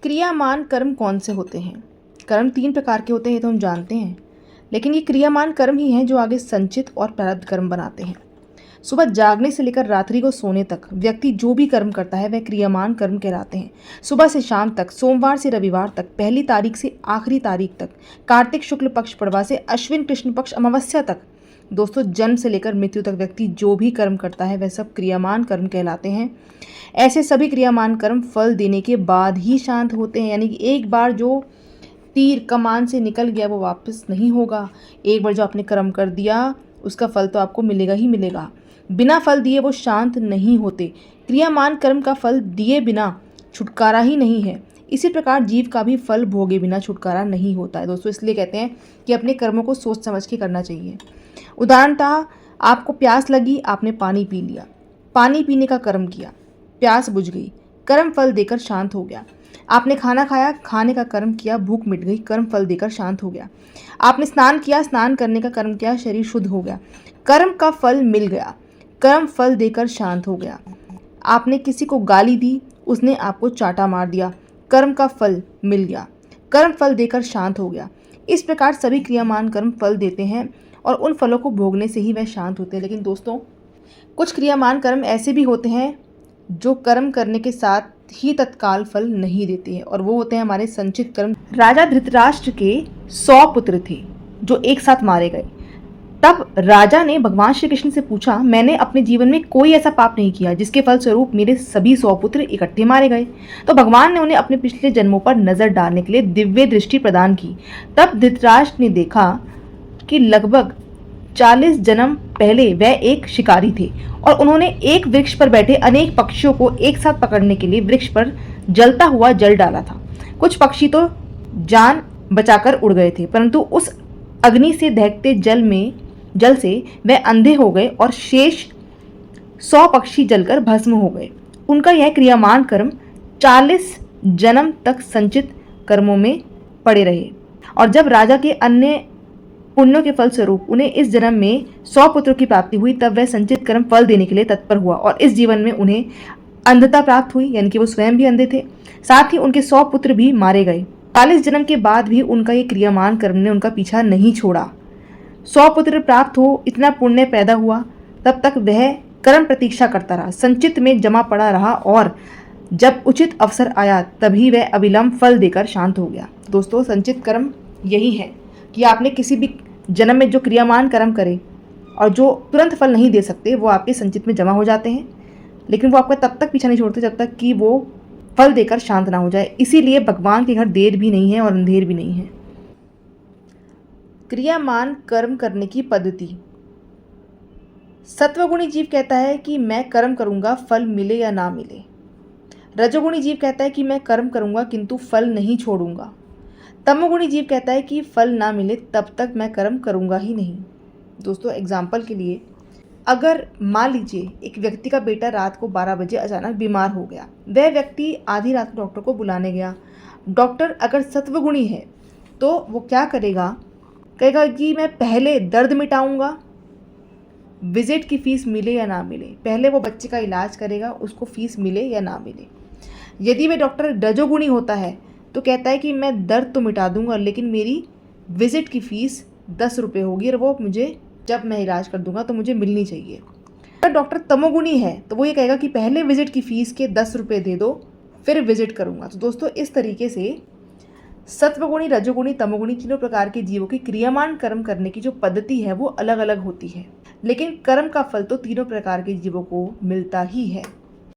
क्रियामान कर्म कौन से होते हैं? कर्म 3 प्रकार के होते हैं, ये तो हम जानते हैं, लेकिन ये क्रियामान कर्म ही हैं जो आगे संचित और प्रारब्ध कर्म बनाते हैं। सुबह जागने से लेकर रात्रि को सोने तक व्यक्ति जो भी कर्म करता है वह क्रियामान कर्म कहलाते हैं। सुबह से शाम तक, सोमवार से रविवार तक, पहली तारीख से आखिरी तारीख तक, कार्तिक शुक्ल पक्ष पड़वा से अश्विन कृष्ण पक्ष अमावस्या तक, दोस्तों जन्म से लेकर मृत्यु तक व्यक्ति जो भी कर्म करता है वह सब क्रियामान कर्म कहलाते हैं। ऐसे सभी क्रियामान कर्म फल देने के बाद ही शांत होते हैं, यानी कि एक बार जो तीर कमान से निकल गया वो वापस नहीं होगा। एक बार जो आपने कर्म कर दिया उसका फल तो आपको मिलेगा ही मिलेगा। बिना फल दिए वो शांत नहीं होते। क्रियामान कर्म का फल दिए बिना छुटकारा ही नहीं है। इसी प्रकार जीव का भी फल भोगे बिना छुटकारा नहीं होता है। दोस्तों इसलिए कहते हैं कि अपने कर्मों को सोच समझ के करना चाहिए। उदाहरणतः आपको प्यास लगी, आपने पानी पी लिया, पानी पीने का कर्म किया, प्यास बुझ गई, कर्म फल देकर शांत हो गया। आपने खाना खाया, खाने का कर्म किया, भूख मिट गई, कर्म फल देकर शांत हो गया। आपने स्नान किया, स्नान करने का कर्म किया, शरीर शुद्ध हो गया, कर्म का फल मिल गया, कर्म फल देकर शांत हो गया। आपने किसी को गाली दी, उसने आपको चाटा मार दिया, कर्म का फल मिल गया, कर्म फल देकर शांत हो गया। इस प्रकार सभी क्रियामान कर्म फल देते हैं और उन फलों को भोगने से ही वह शांत होते हैं। लेकिन दोस्तों कुछ क्रियामान कर्म ऐसे भी होते हैं जो कर्म करने के साथ ही तत्काल फल नहीं देते हैं, और वो होते हैं हमारे संचित कर्म। राजा धृतराष्ट्र के 100 पुत्र थे जो एक साथ मारे गए। तब राजा ने भगवान श्री कृष्ण से पूछा, मैंने अपने जीवन में कोई ऐसा पाप नहीं किया जिसके फलस्वरूप मेरे सभी 100 पुत्र इकट्ठे मारे गए। तो भगवान ने उन्हें अपने पिछले जन्मों पर नजर डालने के लिए दिव्य दृष्टि प्रदान की। तब धृतराष्ट्र ने देखा कि लगभग 40 जन्म पहले वह एक शिकारी थे और उन्होंने एक वृक्ष पर बैठे अनेक पक्षियों को एक साथ पकड़ने के लिए वृक्ष पर जलता हुआ जल डाला था। कुछ पक्षी तो जान बचाकर उड़ गए थे, परंतु उस अग्नि से दहकते जल से वह अंधे हो गए और शेष 100 पक्षी जलकर भस्म हो गए। उनका यह क्रियामान कर्म 40 जन्म तक संचित कर्मों में पड़े रहे, और जब राजा के अन्य पुण्यों के फलस्वरूप उन्हें इस जन्म में 100 पुत्रों की प्राप्ति हुई, तब वह संचित कर्म फल देने के लिए तत्पर हुआ और इस जीवन में उन्हें अंधता प्राप्त हुई, यानी कि वो स्वयं भी अंधे थे, साथ ही उनके 100 पुत्र भी मारे गए। 40 जन्म के बाद भी उनका ये क्रियामान कर्म ने उनका पीछा नहीं छोड़ा। 100 पुत्र प्राप्त हो, इतना पुण्य पैदा हुआ, तब तक वह कर्म प्रतीक्षा करता रहा, संचित में जमा पड़ा रहा, और जब उचित अवसर आया तभी वह अविलंब फल देकर शांत हो गया। दोस्तों संचित कर्म यही है कि आपने किसी भी जन्म में जो क्रियामान कर्म करे और जो तुरंत फल नहीं दे सकते वो आपके संचित में जमा हो जाते हैं, लेकिन वो आपका तब तक पीछा नहीं छोड़ते जब तक कि वो फल देकर शांत ना हो जाए। इसीलिए भगवान के घर देर भी नहीं है और अंधेर भी नहीं है। क्रियामान कर्म करने की पद्धति। सत्वगुणी जीव कहता है कि मैं कर्म करूंगा, फल मिले या ना मिले। रजोगुणी जीव कहता है कि मैं कर्म करूंगा किंतु फल नहीं छोड़ूंगा। तमोगुणी जीव कहता है कि फल ना मिले तब तक मैं कर्म करूंगा ही नहीं। दोस्तों एग्जाम्पल के लिए, अगर मान लीजिए एक व्यक्ति का बेटा रात को 12 बजे अचानक बीमार हो गया, वह व्यक्ति आधी रात को डॉक्टर को बुलाने गया। डॉक्टर अगर सत्वगुणी है तो वो क्या करेगा, कहेगा कि मैं पहले दर्द मिटाऊंगा, विजिट की फ़ीस मिले या ना मिले, पहले वो बच्चे का इलाज करेगा, उसको फ़ीस मिले या ना मिले। यदि वह डॉक्टर रजोगुणी होता है तो कहता है कि मैं दर्द तो मिटा दूंगा लेकिन मेरी विजिट की फ़ीस 10 रुपये होगी और वो मुझे जब मैं इलाज कर दूंगा तो मुझे मिलनी चाहिए। अगर डॉक्टर तमोगुणी है तो वो ये कहेगा कि पहले विजिट की फ़ीस के 10 रुपये दे दो फिर विजिट करूंगा। तो दोस्तों इस तरीके से सत्वगुणी, रजोगुणी, तमोगुणी तीनों प्रकार के जीवों की क्रियामान कर्म करने की जो पद्धति है वो अलग अलग होती है, लेकिन कर्म का फल तो तीनों प्रकार के जीवों को मिलता ही है।